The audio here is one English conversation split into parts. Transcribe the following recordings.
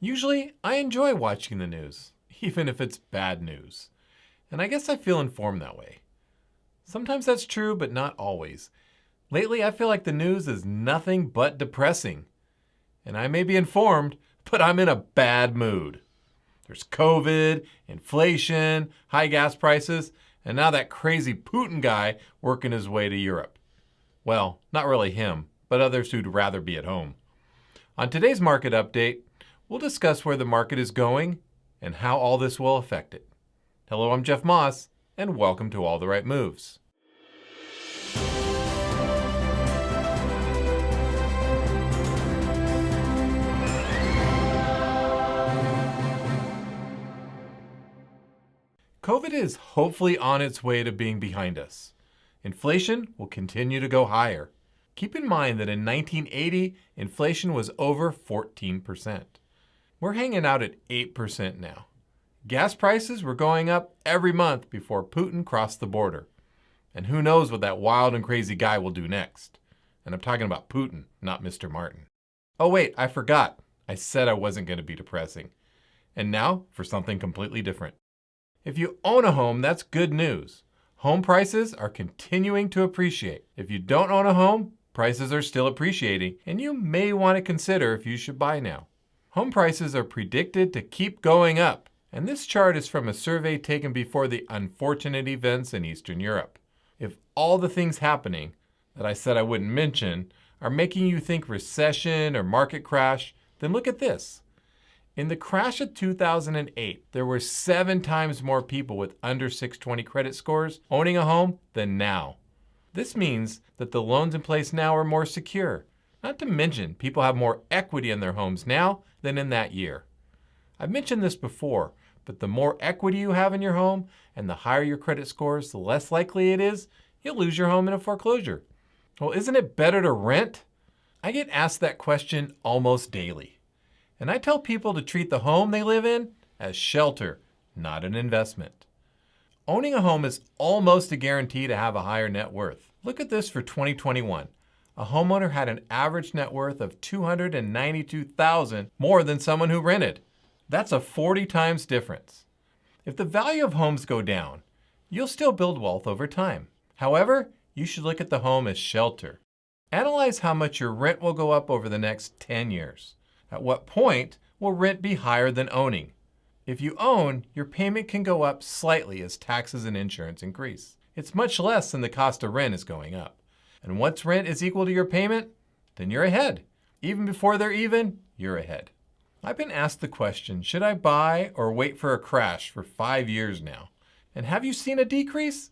Usually, I enjoy watching the news, even if it's bad news. And I guess I feel informed that way. Sometimes that's true, but not always. Lately, I feel like the news is nothing but depressing. And I may be informed, but I'm in a bad mood. There's COVID, inflation, high gas prices, and now that crazy Putin guy working his way to Europe. Well, not really him, but others who'd rather be at home. On today's market update, we'll discuss where the market is going and how all this will affect it. Hello, I'm Jeff Moss, and welcome to All the Right Moves. COVID is hopefully on its way to being behind us. Inflation will continue to go higher. Keep in mind that in 1980, inflation was over 14%. We're hanging out at 8% now. Gas prices were going up every month before Putin crossed the border. And who knows what that wild and crazy guy will do next. And I'm talking about Putin, not Mr. Martin. Oh wait, I forgot. I said I wasn't going to be depressing. And now for something completely different. If you own a home, that's good news. Home prices are continuing to appreciate. If you don't own a home, prices are still appreciating, and you may want to consider if you should buy now. Home prices are predicted to keep going up, and this chart is from a survey taken before the unfortunate events in Eastern Europe. If all the things happening that I said I wouldn't mention are making you think recession or market crash, then look at this. In the crash of 2008, there were 7 times more people with under 620 credit scores owning a home than now. This means that the loans in place now are more secure. Not to mention, people have more equity in their homes now than in that year. I've mentioned this before, but the more equity you have in your home and the higher your credit scores, the less likely it is you'll lose your home in a foreclosure. Well, isn't it better to rent? I get asked that question almost daily. And I tell people to treat the home they live in as shelter, not an investment. Owning a home is almost a guarantee to have a higher net worth. Look at this for 2021. A homeowner had an average net worth of $292,000 more than someone who rented. That's a 40 times difference. If the value of homes go down, you'll still build wealth over time. However, you should look at the home as shelter. Analyze how much your rent will go up over the next 10 years. At what point will rent be higher than owning? If you own, your payment can go up slightly as taxes and insurance increase. It's much less than the cost of rent is going up. And once rent is equal to your payment, then you're ahead. Even before they're even, you're ahead. I've been asked the question, should I buy or wait for a crash for 5 years now? And have you seen a decrease?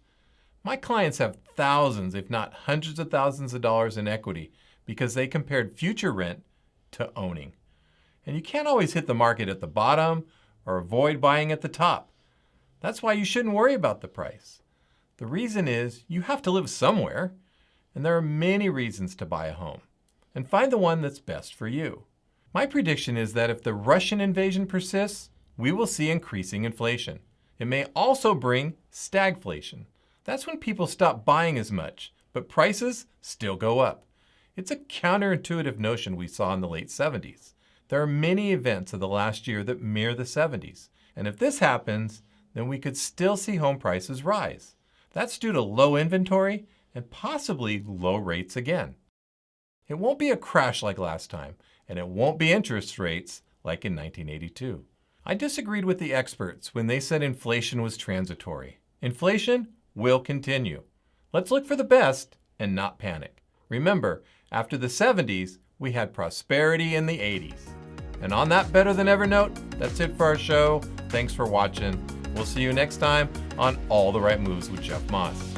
My clients have thousands, if not hundreds of thousands of dollars in equity because they compared future rent to owning. And you can't always hit the market at the bottom or avoid buying at the top. That's why you shouldn't worry about the price. The reason is you have to live somewhere, and there are many reasons to buy a home. And find the one that's best for you. My prediction is that if the Russian invasion persists, we will see increasing inflation. It may also bring stagflation. That's when people stop buying as much, but prices still go up. It's a counterintuitive notion we saw in the late 70s. There are many events of the last year that mirror the 70s. And if this happens, then we could still see home prices rise. That's due to low inventory and possibly low rates again. It won't be a crash like last time, and it won't be interest rates like in 1982. I disagreed with the experts when they said inflation was transitory. Inflation will continue. Let's look for the best and not panic. Remember, after the 70s, we had prosperity in the 80s. And on that better than ever note, that's it for our show. Thanks for watching. We'll see you next time on All the Right Moves with Jeff Moss.